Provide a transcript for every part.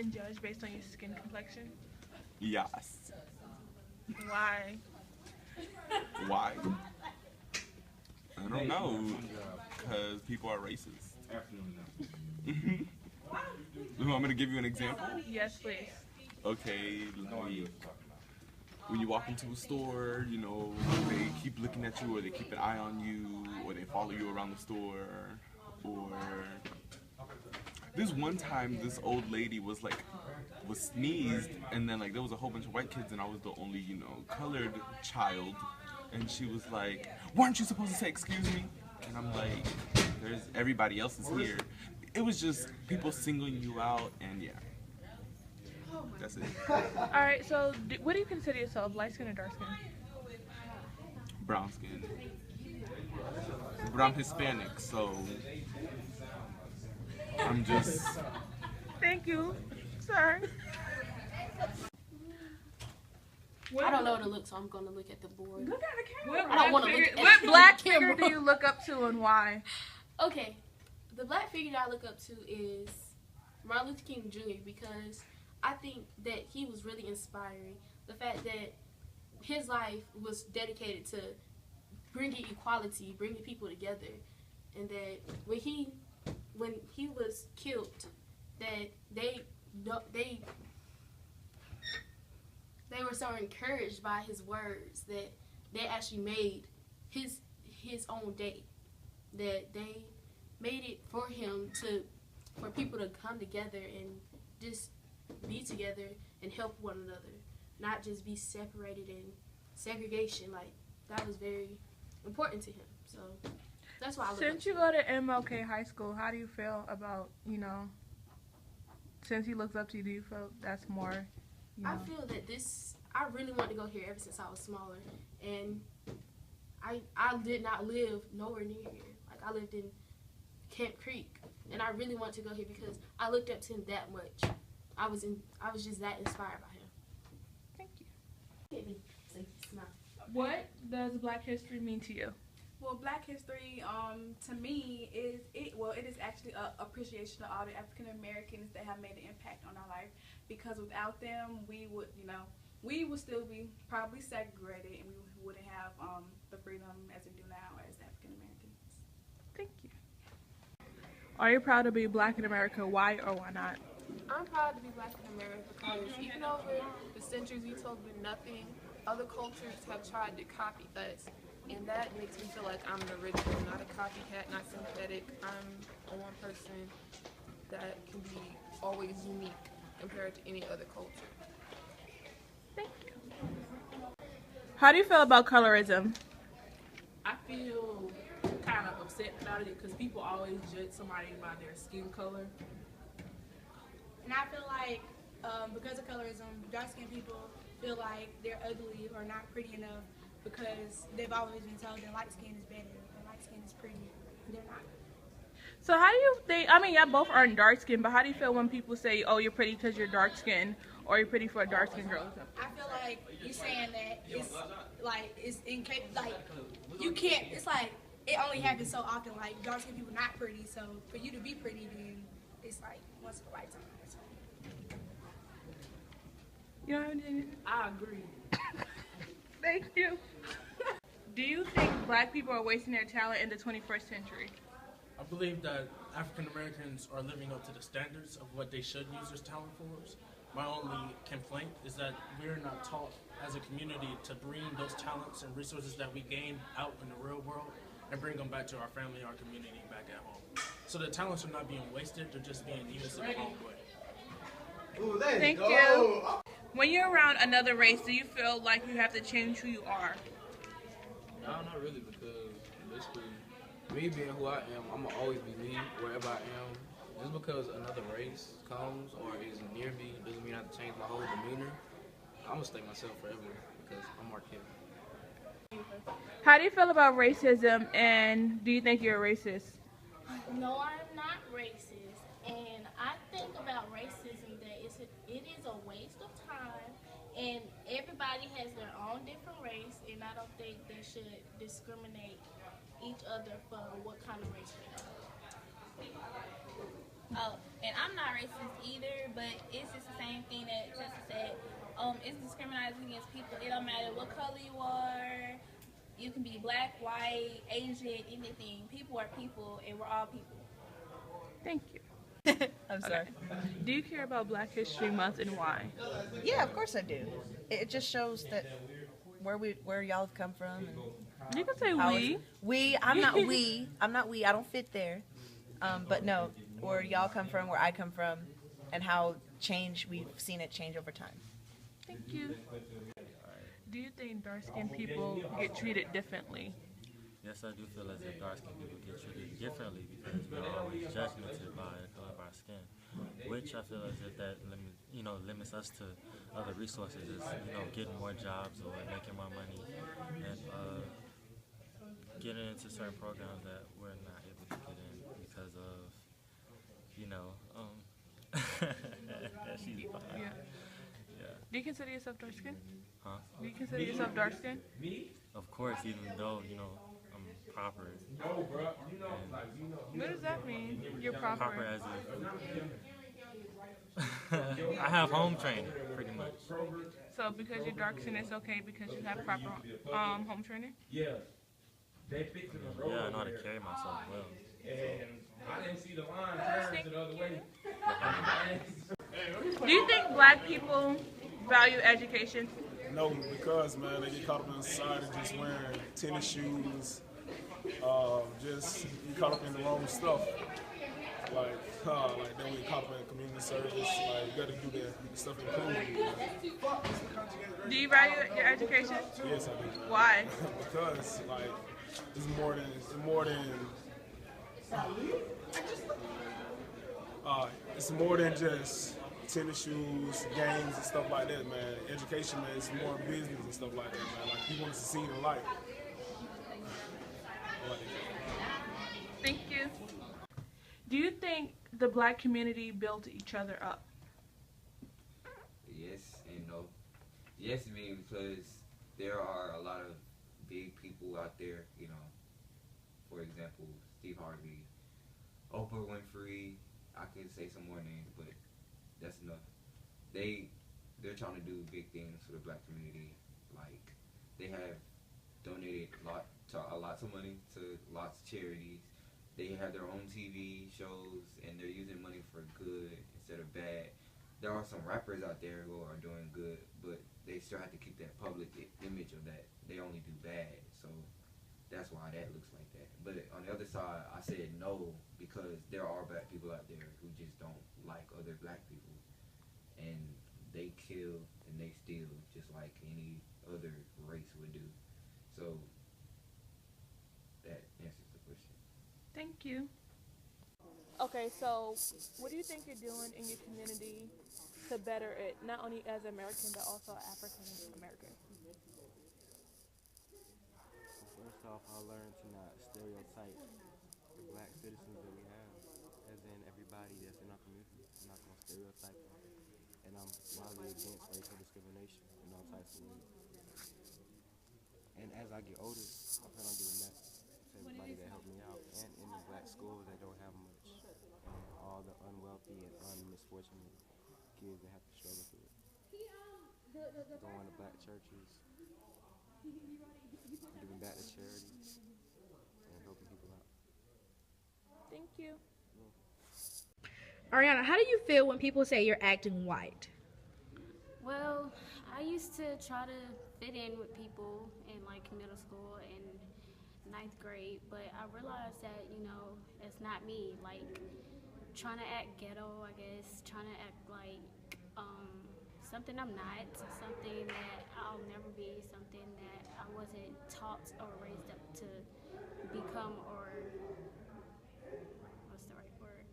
and judged based on your skin complexion? Yes. Why? Why? I don't know. Because people are racist. You want me to give you an example? Yes, please. Okay, like when you walk into a store, you know, they keep looking at you, or they keep an eye on you, or they follow you around the store, or this one time this old lady was sneezed, and then like there was a whole bunch of white kids, and I was the only, you know, colored child, and she was like, "Weren't you supposed to say excuse me?" And I'm like, "There's everybody else is here." It was just people singling you out, and yeah. That's it. Alright, so what do you consider yourself, light skin or dark skin? Brown skin. But I'm Hispanic, so I'm just... Thank you. Sorry. I don't know what to look, so I'm going to look at the board. Look at the camera. I don't want to look at What black the figure camera. do you look up to and why? Okay, the black figure that I look up to is Martin Luther King Jr. because I think that he was really inspiring. The fact that his life was dedicated to bringing equality, bringing people together, and that when he was killed, that they were so encouraged by his words that they actually made his own day. That they made it for him for people to come together and just be together and help one another, not just be separated in segregation. Like, that was very important to him. So that's why I look up Since you go to MLK High School, how do you feel about, you know, since he looks up to you, do you feel that's more, you know? I feel that I really wanted to go here ever since I was smaller, and I did not live nowhere near here. Like, I lived in Camp Creek, and I really wanted to go here because I looked up to him that much. I was just that inspired by him. Thank you. Hit me. So you smile. What does Black History mean to you? Well, Black History, to me, it is actually an appreciation of all the African Americans that have made an impact on our life. Because without them, we would still be probably segregated, and we wouldn't have the freedom as we do now as African Americans. Thank you. Are you proud to be Black in America? Why or why not? I'm proud to be Black in America because even over the centuries we told them nothing, other cultures have tried to copy us, and that makes me feel like I'm an original, not a copycat, not synthetic. I'm a one person that can be always unique compared to any other culture. Thank you. How do you feel about colorism? I feel kind of upset about it because people always judge somebody by their skin color. And I feel like because of colorism, dark-skinned people feel like they're ugly or not pretty enough because they've always been told that light skin is better and light skin is pretty. They're not. So how do you think, I mean, y'all both aren't dark skinned, but how do you feel when people say, oh, you're pretty because you're dark skinned, or you're pretty for a dark skinned girl? I feel like you're saying that it's like, it's incapable, like, you can't, it's like, it only happens so often, like, dark skinned people not pretty, so for you to be pretty, then it's like, once in a lifetime. You know what I mean? I agree. Thank you. Do you think Black people are wasting their talent in the 21st century? I believe that African Americans are living up to the standards of what they should use their talent for. My only complaint is that we're not taught as a community to bring those talents and resources that we gain out in the real world and bring them back to our family, our community, back at home. So the talents are not being wasted, they're just being used in the wrong way. Ooh, Thank you. When you're around another race, do you feel like you have to change who you are? No, not really, because basically, me being who I am, I'm gonna always be me wherever I am. Just because another race comes or is near me doesn't mean I have to change my whole demeanor. I'm gonna stay myself forever because I'm Mark Kevin. How do you feel about racism, and do you think you're a racist? No, I'm not racist, and I think about racism that it is a waste of time, and everybody has their own different race, and I don't think they should discriminate each other for what kind of race they are. Oh, and I'm not racist either, but it's just it's discriminating against people. It don't matter what color you are. You can be black, white, Asian, anything. People are people, and we're all people. Thank you. I'm sorry. Do you care about Black History Month and why? Yeah, of course I do. It just shows that where y'all have come from. And You can say we. We. I'm not we. I'm not we. I don't fit there. But no, where y'all come from, where I come from, and how we've seen it change over time. Thank you. Do you think dark-skinned people get treated differently? Yes, I do feel as if dark-skinned people get treated differently because we're always judgmented by the color of our skin, which I feel as if that limits us to other resources, getting more jobs or making more money and getting into certain programs that we're not able to get in because of, she's fine. Yeah. Yeah. Do you consider yourself dark-skinned? Huh? Do you consider yourself dark-skinned? Of course, even though, I'm proper. What does that mean? You're proper? Proper as if I have home training, pretty much. So because you're dark-skinned, it's okay because you have proper home training? Yeah, I know how to carry myself well. I didn't see the line turn the other way. Do you think black people value education? No, because, man, they get caught up in society just wearing tennis shoes, just get caught up in the wrong stuff. Like then we get caught up in community service. Like, you got to do that stuff in cool. Do you value your education? Yes, I do. Why? Because, like, it's more than just tennis shoes, games, and stuff like that, man. Education, man, is more business and stuff like that, man. Like, you want to succeed in life. Thank you. Do you think the black community built each other up? Yes and no. Yes, I mean, because there are a lot of big people out there, for example, Steve Harvey, Oprah Winfrey. I could say some more names, but that's enough. They're trying to do big things for the black community. Like, they have donated lots of money to lots of charities. They have their own TV shows, and they're using money for good instead of bad. There are some rappers out there who are doing good, but they still have to keep that public image of that they only do bad. So that's why that looks like that. But on the other side, I said no because there are black people out there who just don't like other black people, and they kill and they steal just like any other race would do. So that answers the question. Thank you. Okay, so what do you think you're doing in your community to better it, not only as American but also African American? First off, I learned to not stereotype the black citizens that we have, as in everybody that's in our community. I'm not going to stereotype them. And I'm wildly against racial discrimination in all types of ways. And as I get older, I plan on doing that to everybody that helped me out, and in the black schools that don't have much, and all the unwealthy and unmisfortunate kids that have to struggle through it. Going to black churches, giving back to charities, and helping people out. Thank you. Ariana, how do you feel when people say you're acting white? Well, I used to try to fit in with people in like middle school and 9th grade, but I realized that, it's not me. Like, trying to act ghetto, I guess, trying to act like something I'm not, something that I'll never be, something that I wasn't taught or raised up to become, or what's the right word?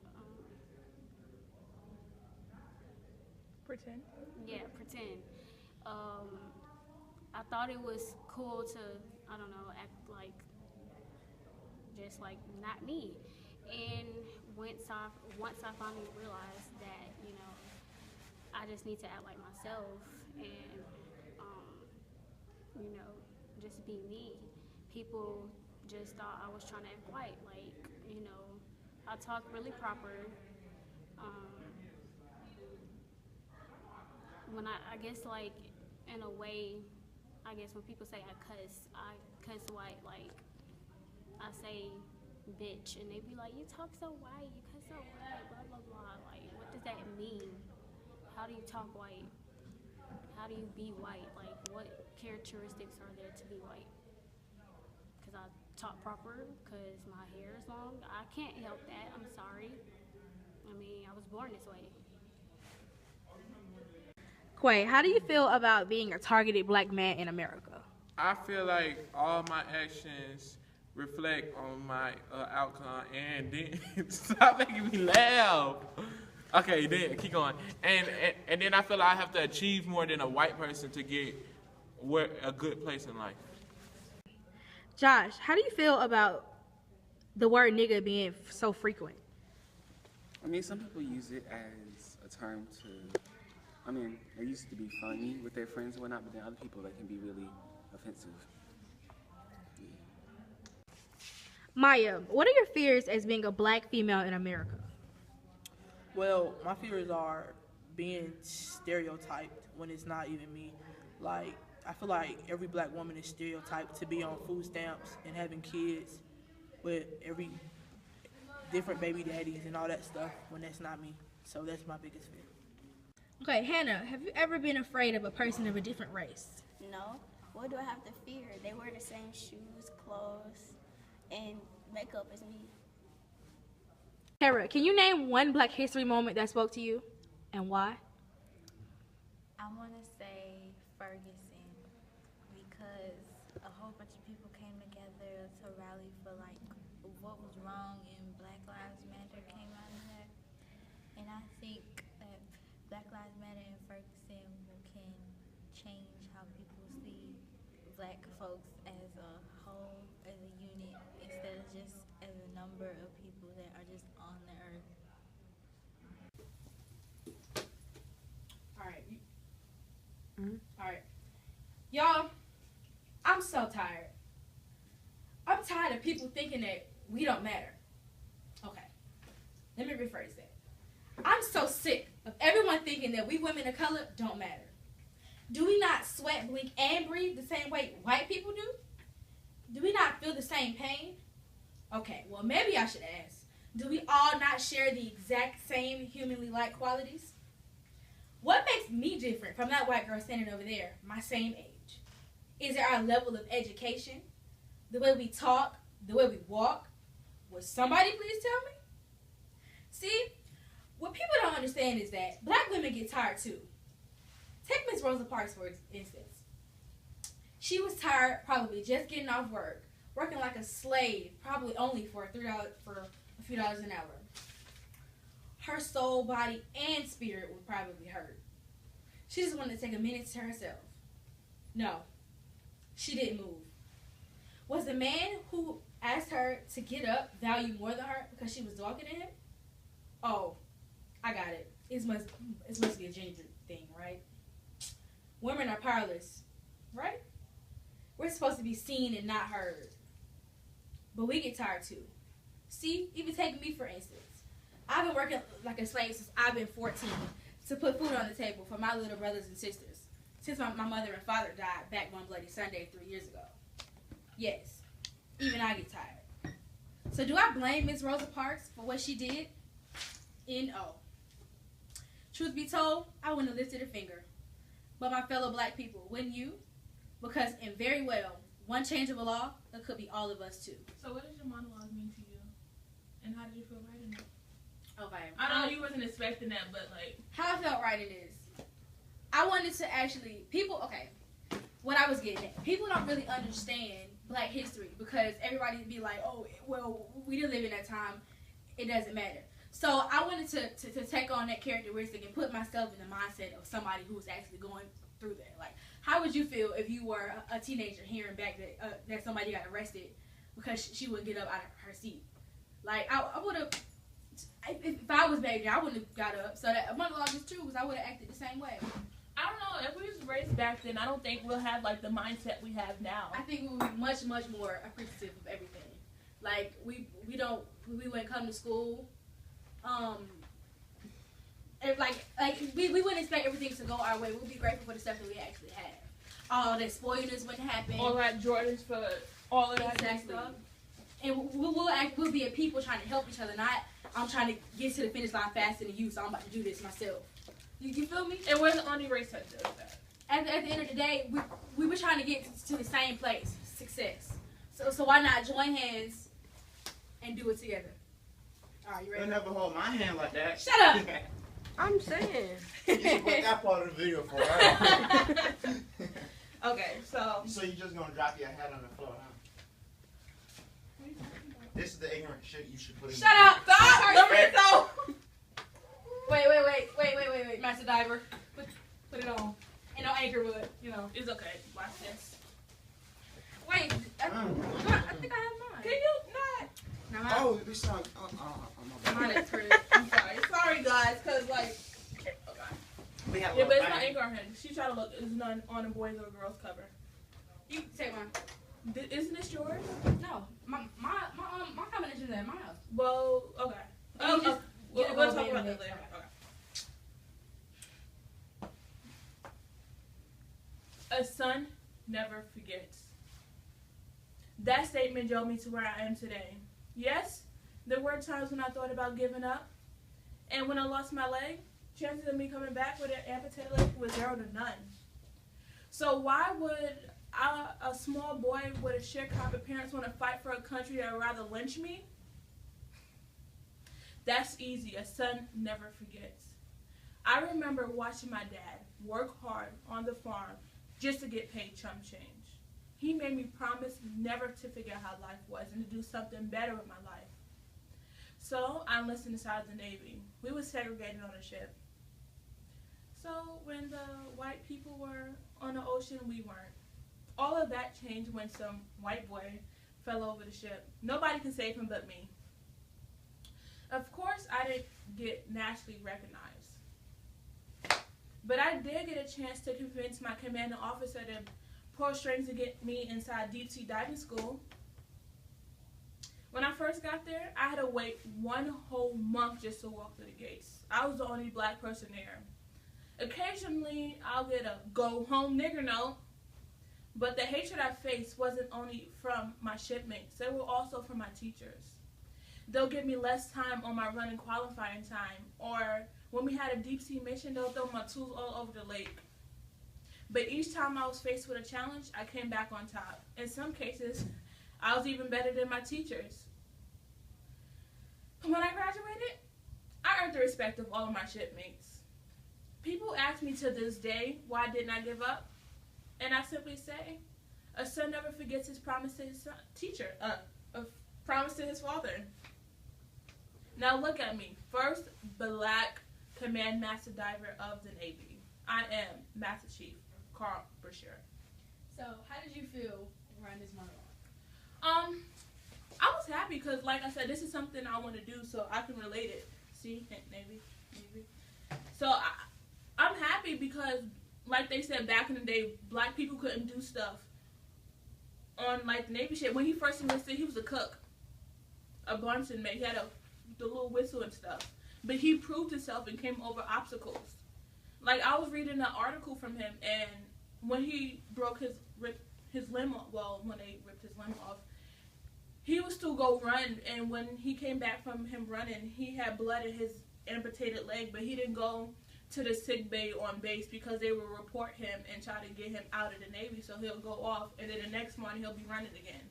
Pretend? Yeah, pretend. I thought it was cool to, I don't know, act like, just like not me. And once I finally realized that, I just need to act like myself and, just be me. People just thought I was trying to act white. Like, I talk really proper. when I guess like in a way, I guess when people say I cuss white, like I say bitch, and they be like, you talk so white, you cuss so white, blah blah blah. Like, what does that mean? How do you talk white? How do you be white? Like, what characteristics are there to be white? Because I talk proper, because my hair is long. I can't help that. I'm sorry. I mean, I was born this way. Quay, how do you feel about being a targeted black man in America? I feel like all my actions reflect on my outcome, and then stop making me laugh. Okay, then keep going, and then I feel like I have to achieve more than a white person to get a good place in life. Josh, how do you feel about the word nigga being so frequent? I mean, some people use it as a term to, I mean, it used to be funny with their friends and whatnot, but then other people, that can be really offensive. Maya, what are your fears as being a black female in America? Well, my fears are being stereotyped when it's not even me. Like, I feel like every black woman is stereotyped to be on food stamps and having kids with every different baby daddies and all that stuff when that's not me. So that's my biggest fear. Okay, Hannah, have you ever been afraid of a person of a different race? No. What do I have to fear? They wear the same shoes, clothes, and makeup as me. Kara, can you name one Black History moment that spoke to you and why? I want to say Ferguson, because a whole bunch of people came together to rally for like what was wrong in Black Lives Matter came out of that. And I think that Black Lives Matter and Ferguson can change how people see black folks as a whole, as a unit, instead of just as a number of people that are just on the earth. All right. All right. Y'all, I'm so tired. I'm tired of people thinking that we don't matter. Okay. Let me rephrase that. I'm so sick of everyone thinking that we women of color don't matter. Do we not sweat, blink, and breathe the same way white people do? Do we not feel the same pain? Okay, well, maybe I should ask. Do we all not share the exact same humanly like qualities? What makes me different from that white girl standing over there, my same age? Is it our level of education? The way we talk? The way we walk? Would somebody please tell me? See, what people don't understand is that black women get tired too. Take Miss Rosa Parks, for instance. She was tired, probably just getting off work, working like a slave, probably only for a few dollars an hour. Her soul, body, and spirit would probably hurt. She just wanted to take a minute to herself. No, she didn't move. Was the man who asked her to get up valued more than her because she was darker than him? Oh, I got it. It must be a gender thing, right? Women are powerless, right? We're supposed to be seen and not heard. But we get tired too. See, even take me for instance. I've been working like a slave since I've been 14 to put food on the table for my little brothers and sisters since my mother and father died back one bloody Sunday 3 years ago. Yes, even I get tired. So do I blame Miss Rosa Parks for what she did? N-O. Truth be told, I wouldn't have lifted a finger. But my fellow black people, wouldn't you? Because in very well, one change of a law, it could be all of us too. So what does your monologue mean to you? And how did you feel writing it? Okay. I know you wasn't expecting that, but like... How I felt writing is, I wanted to actually, what I was getting at, people don't really understand black history because everybody would be like, oh, well, we didn't live in that time, it doesn't matter. So I wanted to take on that characteristic and put myself in the mindset of somebody who's actually going through that. Like, how would you feel if you were a teenager hearing back that somebody got arrested because she wouldn't get up out of her seat? Like, I would have, if I was back there, I wouldn't have got up. So that monologue is true because I would have acted the same way. I don't know. If we was raised back then, I don't think we'll have like the mindset we have now. I think we would be much, much more appreciative of everything. Like we wouldn't come to school. like we wouldn't expect everything to go our way. We'll be grateful for the stuff that we actually have. All that spoiledness wouldn't happen. All that Jordans for all of that Exactly. stuff. And we'll be a people trying to help each other, not I'm trying to get to the finish line faster than you, so I'm about to do this myself. You feel me? And we're the only race that does that. At the end of the day, we were trying to get to the same place, success. So why not join hands and do it together? All right, you ready? You'll never hold my hand like that. Shut up. I'm saying. You should put that part of the video for her. Okay, so. So you're just gonna drop your head on the floor, huh? This is the ignorant shit you should put in. Shut up! Stop! Wait, Master Diver. Put it on. And no anchor wood, you know. It's okay. Watch this. Wait, I think I have mine. Can you not? No, mine. Oh, this song. Mine is pretty. I'm sorry. Sorry, guys, because, like. Oh, God. We have Yeah, but it's not anchor on her. She tried to look. It's not on a boys or girls cover. You take mine. Isn't this yours? No, my combination is at my house. Well, okay. We'll talk about that later. Okay. A son never forgets. That statement drove me to where I am today. Yes, there were times when I thought about giving up, and when I lost my leg, chances of me coming back with an amputated leg was 0 to none. So why would a small boy with a sharecropping parents want to fight for a country that would rather lynch me? That's easy. A son never forgets. I remember watching my dad work hard on the farm just to get paid chump change. He made me promise never to forget how life was and to do something better with my life. So I enlisted inside the Navy. We were segregated on a ship. So when the white people were on the ocean, we weren't. All of that changed when some white boy fell over the ship. Nobody can save him but me. Of course, I didn't get nationally recognized. But I did get a chance to convince my commanding officer to pull strings to get me inside deep sea diving school. When I first got there, I had to wait 1 whole month just to walk through the gates. I was the only black person there. Occasionally, I'll get a go home nigger note, but the hatred I faced wasn't only from my shipmates, they were also from my teachers. They'll give me less time on my running qualifying time, or when we had a deep sea mission, they'll throw my tools all over the lake. But each time I was faced with a challenge, I came back on top. In some cases, I was even better than my teachers. When I graduated, I earned the respect of all of my shipmates. People ask me to this day, why didn't I give up? And I simply say, a son never forgets his promise to his promise to his father. Now look at me, first black command master diver of the Navy. I am Master Chief Carl Brashear. So, how did you feel around this monologue? I was happy because, like I said, this is something I want to do, so I can relate it. See, Navy. So I'm happy because, like they said back in the day, black people couldn't do stuff on like the Navy ship. When he first enlisted, he was a cook, a Bunsen mate. He had the little whistle and stuff, but he proved himself and came over obstacles. Like I was reading an article from him, and when he ripped his limb off, when they ripped his limb off, he would still go run, and when he came back from him running, he had blood in his amputated leg, but he didn't go to the sick bay on base because they would report him and try to get him out of the Navy, so he'll go off, and then the next morning he'll be running again.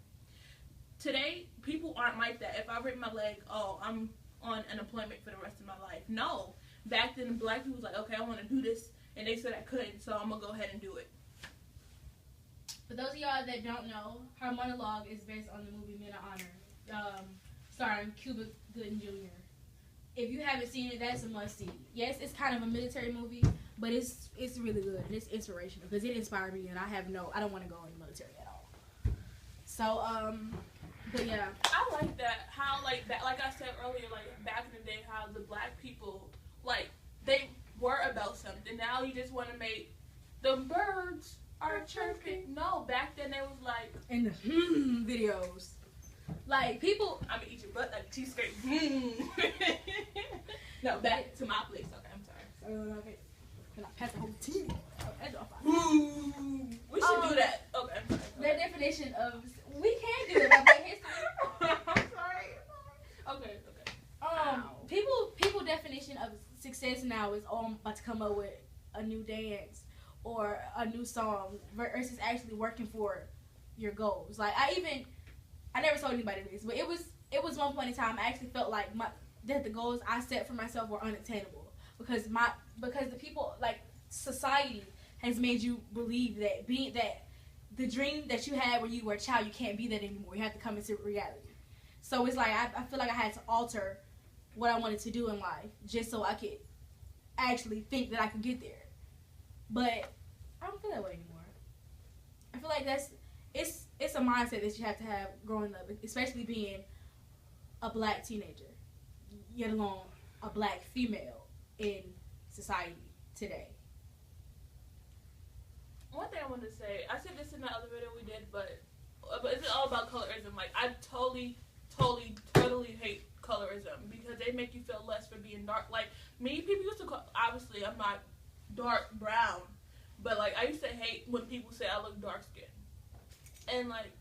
Today, people aren't like that. If I rip my leg, I'm on unemployment for the rest of my life. No. Back then, black people was like, okay, I want to do this, and they said I couldn't, so I'm going to go ahead and do it. For those of y'all that don't know, her monologue is based on the movie Men of Honor, starring Cuba Gooding Jr. If you haven't seen it, that's a must-see. Yes, it's kind of a military movie, but it's really good, and it's inspirational, because it inspired me, and I don't want to go in the military at all. So, but yeah. I like that, how, like I said earlier, like, back in the day, how the black people, like, they were about something. Now you just want to make the birds are chirping. No, back then they was like in the videos. Like people, I'm gonna eat your butt like a cheesecake. No, back to my place. Okay, I'm sorry. Okay. Can I pass the whole team? We should do that. Okay. Their definition of we can do it about Black history. I'm sorry. Okay. People definition of success now is I'm about to come up with a new dance or a new song versus actually working for your goals. Like I never told anybody this, but it was one point in time I actually felt like that the goals I set for myself were unattainable because the people, like, society has made you believe that the dream that you had when you were a child, you can't be that anymore. You have to come into reality. So it's like I feel like I had to alter what I wanted to do in life just so I could actually think that I could get there. But I don't feel that way anymore. I feel like it's a mindset that you have to have growing up, especially being a Black teenager, yet alone a Black female in society today. One thing I wanted to say, I said this in the other video we did, but it's all about colorism. Like, I totally hate colorism because they make you feel less for being dark. Like, me, people used to call, obviously, I'm not dark brown, but, like, I used to hate when people say I look dark skinned. And, like,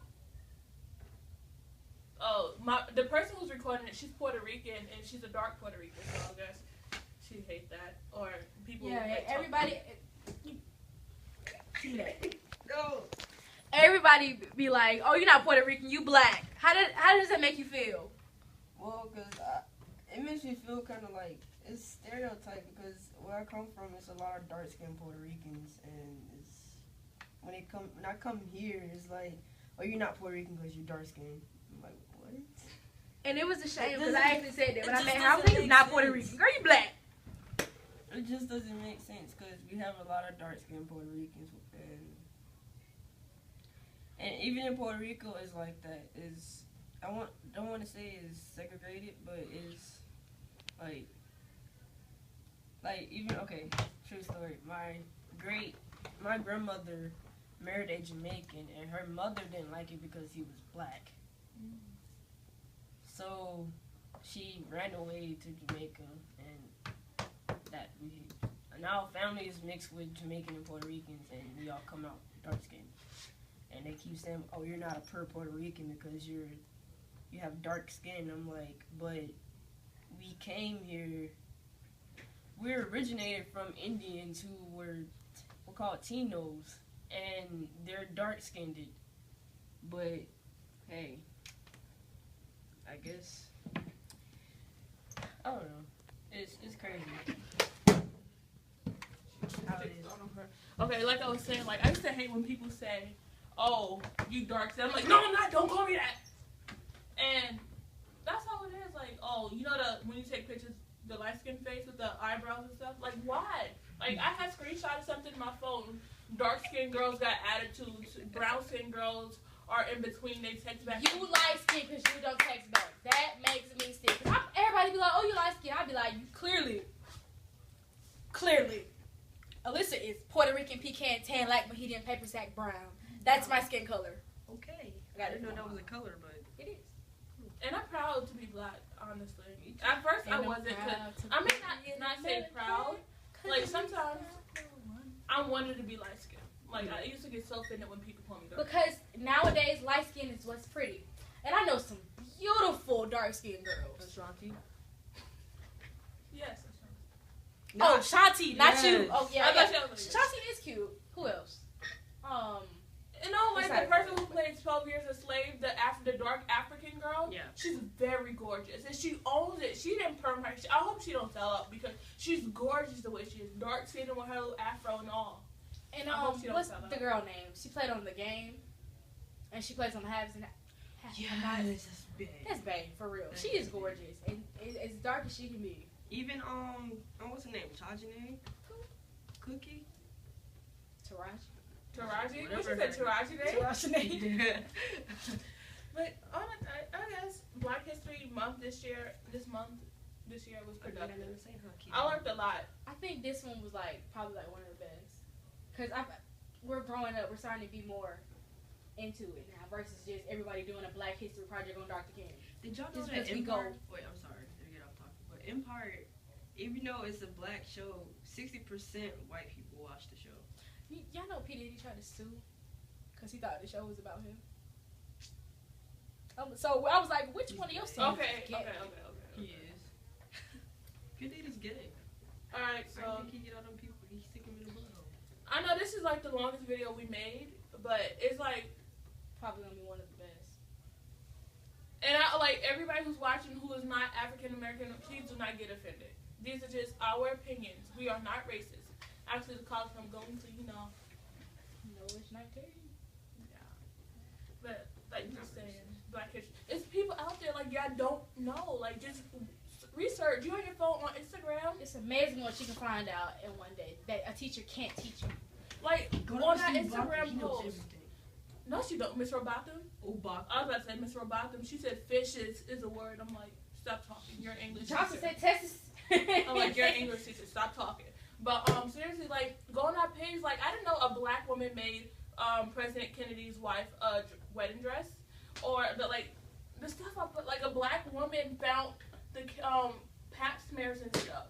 the person who's recording it, she's Puerto Rican, and she's a dark Puerto Rican, so I guess she'd hate that. Or people... Yeah, like, everybody... Everybody be like, "Oh, you're not Puerto Rican, you Black." How does that make you feel? Well, because it makes me feel kind of like it's stereotyped because where I come from, it's a lot of dark skinned Puerto Ricans, and it's when I come here, it's like, "Oh, you're not Puerto Rican because you're dark skinned." I'm like, what? And it was a shame because I actually said that when I met her. I was like, "You're not Puerto Rican, girl, you Black." It just doesn't make sense because we have a lot of dark skinned Puerto Ricans, and even in Puerto Rico, it's like that. Don't want to say it's segregated, but it's like even okay. True story. My grandmother married a Jamaican, and her mother didn't like it because he was Black. So she ran away to Jamaica, and now family is mixed with Jamaican and Puerto Ricans, and we all come out dark skinned. And they keep saying, "Oh, you're not a Puerto Rican because you have dark skin." I'm like, but we came here. We're originated from Indians who were called Tinos, and they're dark skinned. But hey, I guess I don't know. It's crazy. How it is. Okay, like I was saying, like I used to hate when people say, "Oh, you dark skin." I'm like, "No, I'm not. Don't call me that." And that's how it is. Like, oh, you know when you take pictures, the light skin face with the eyebrows and stuff. Like, why? Like, I had screenshotted something in my phone. Dark skinned girls got attitudes. Brown skinned girls are in between. They text back. You light skin because you don't text back. That makes me sick. Everybody be like, "Oh, you light skin." I be like, clearly. Alyssa is Puerto Rican, pecan, tan, black, Bahamian, paper sack, brown. That's my skin color. Okay. I didn't know that was a color, but it is. And I'm proud to be Black, honestly. At first, I wasn't. I may not say proud. Like, sometimes I wanted to be light skinned. Like, I used to get so offended when people call me dark. Because nowadays, light skin is what's pretty. And I know some beautiful dark skinned girls. Ashanti? Yes. Oh, Shanti, not yes. you. Oh, yeah. Shanti is cute. Who else? You know, like the person who played 12 Years a Slave, the dark African girl. Yeah. She's very gorgeous, and she owns it. She didn't perm her. I hope she don't sell up because she's gorgeous the way she is, dark skin with her little afro and all. And what's the girl name? She played on The Game, and she plays on the Haves and that's Bae, for real. She is gorgeous and as dark as she can be. Even what's her name? Chajane? Cookie? Taraji? What she said, Taraji? But I guess Black History Month this year was productive. I learned a lot. I think this one was probably one of the best. Because we're growing up, we're starting to be more into it now versus just everybody doing a Black History project on Dr. King. Did y'all know that Empire? Wait, I'm sorry to get off topic, but Empire, even though it's a Black show, 60% white people watch the show. Y'all know P. Diddy tried to sue because he thought the show was about him. So I was like, which one of your songs? Okay. He is. P. Diddy's gay. Alright, I so think he get all them people. He stick them in the butthole. I know this is like the longest video we made, but it's like Probably gonna be one of the best. And I like everybody who's watching who is not African American, please do not get offended. These are just our opinions. We are not racist. Actually, the college I'm going to, No, it's not Terry. Yeah. But like just saying, Black history. It's people out there like y'all don't know. Like just research. You on your phone on Instagram. It's amazing what you can find out in one day that a teacher can't teach you. Like Go on to that Steve Barker, Instagram he knows post. everything. No, she don't. Miss Robotham? I was about to say Miss Robotham. She said fish is a word. I'm like, stop talking. You're English. Johnson teacher. said Texas. I'm like, you're English teacher. Stop talking. But seriously, like, go on that page. Like, I didn't know a black woman made President Kennedy's wife a wedding dress, or the stuff I put. Like, a black woman found the pap smears and stuff.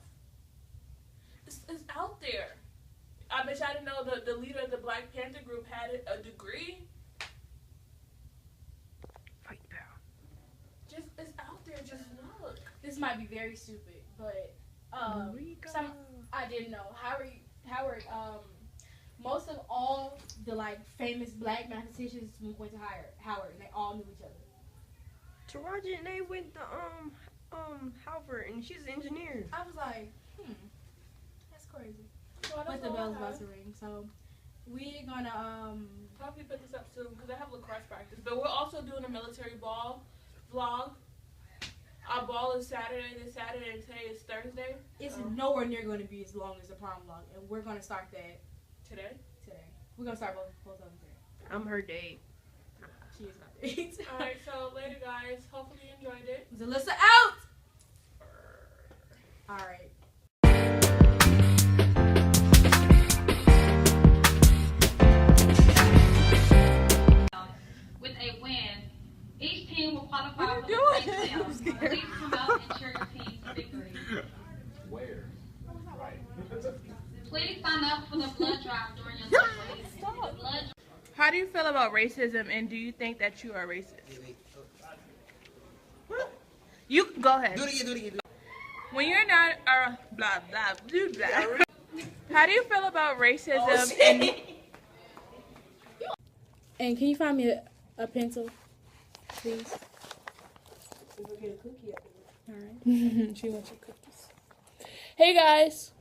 It's out there. I bet I didn't know the leader of the Black Panther group had a degree. Fight power. Just it's out there. Just look. This might be very stupid, but I didn't know. Howard, most of all the famous black mathematicians went to Howard, and they all knew each other. Taraji and they went to Harvard, and she's an engineer. I was like, that's crazy. Well, But the bell's about to ring, so we're gonna probably put this up soon because I have lacrosse practice. But we're also doing a military ball vlog. Our ball is this Saturday, and today is Thursday. It's nowhere near going to be as long as the prom vlog, and we're gonna start that today. We're gonna start both of them today. I'm her date. She is my date. Alright, so later guys. Hopefully you enjoyed it. Zhallisa out! Alright. With a win, each team will qualify for the playoffs. Please come out and cheer your team's victory. Where? Please sign up for the blood drive during your lunch break. How do you feel about racism, and do you think that you are racist? You go ahead. Do it again. When you're not blah blah blah blah. How do you feel about racism? And can you find me a pencil, please? Alright. She wants your cookies. Hey guys.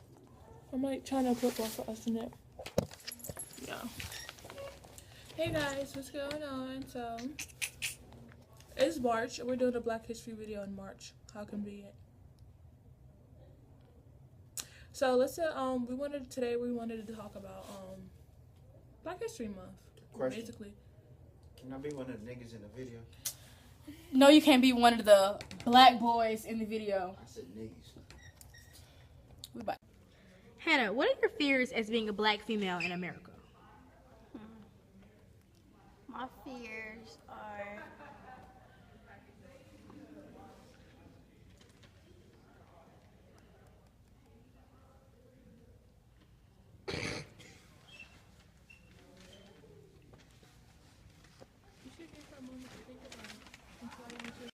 I'm like trying to put one for us in there. Yeah. Hey guys, what's going on? So it's March. We're doing a Black History video in March. How convenient. So let's say we wanted to talk about Black History Month. Question. Basically. Can I be one of the niggas in the video? No, you can't be one of the black boys in the video. I said niggas. Hannah, what are your fears as being a black female in America? My fears are